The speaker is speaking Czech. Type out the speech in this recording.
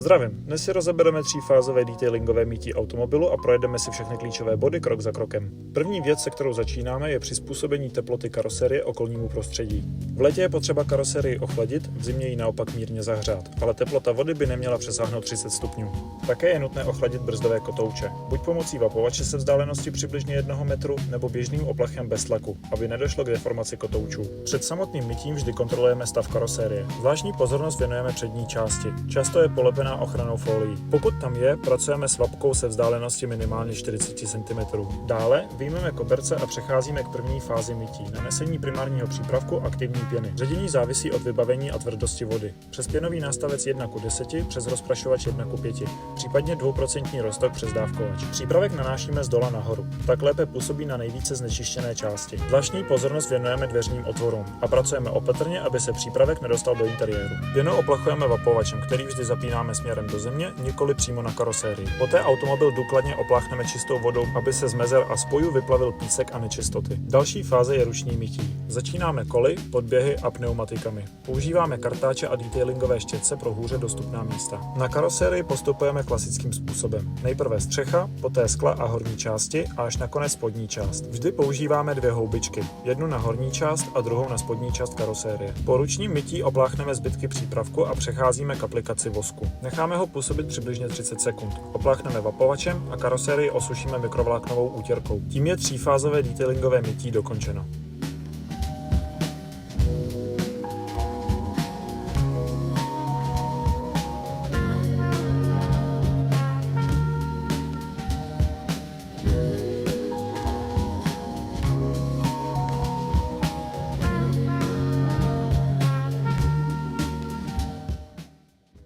Zdravím, dnes si rozebereme třífázové detailingové mytí automobilu a projedeme si všechny klíčové body krok za krokem. První věc, se kterou začínáme, je přizpůsobení teploty karoserie okolnímu prostředí. V létě je potřeba karoserii ochladit, v zimě ji naopak mírně zahřát, ale teplota vody by neměla přesáhnout 30 stupňů. Také je nutné ochladit brzdové kotouče, buď pomocí vapovače se vzdálenosti přibližně 1 metru, nebo běžným oplachem bez tlaku, aby nedošlo k deformaci kotoučů. Před samotným mytím vždy kontrolujeme stav karoserie. Zvláštní pozornost věnujeme přední části. Často je polepená ochrannou fólií. Pokud tam je, pracujeme s vapkou se vzdálenosti minimálně 40 cm. Dále vyjmeme koberce a přecházíme k první fázi mytí, nanesení primárního přípravku aktivní pěny. Ředění závisí od vybavení a tvrdosti vody. Přes pěnový nástavec 1:10, přes rozprašovač 1:5, případně 2% roztok přes dávkovač. Přípravek nanášíme z dola nahoru. Tak lépe působí na nejvíce znečištěné části. Zvláštní pozornost věnujeme dveřním otvorům a pracujeme opatrně, aby se přípravek nedostal do interiéru. Pěnu oplachujeme vapovačem, který vždy zapínáme směrem do země, nikoli přímo na karosérii. Poté automobil důkladně opláchneme čistou vodou, aby se z mezer a spojů vyplavil písek a nečistoty. Další fáze je ruční mytí. Začínáme koly, podběhy a pneumatikami. Používáme kartáče a detailingové štětce pro hůře dostupná místa. Na karosérii postupujeme klasickým způsobem. Nejprve střecha, poté skla a horní části a až nakonec spodní část. Vždy používáme 2 houbičky, jednu na horní část a druhou na spodní část karosérie. Po ručním mytí opláchneme zbytky přípravku a přecházíme k aplikaci vosku. Necháme ho působit přibližně 30 sekund. Opláchneme vapovačem a karosérii osušíme mikrovláknovou útěrkou. Tím je třífázové detailingové mytí dokončeno.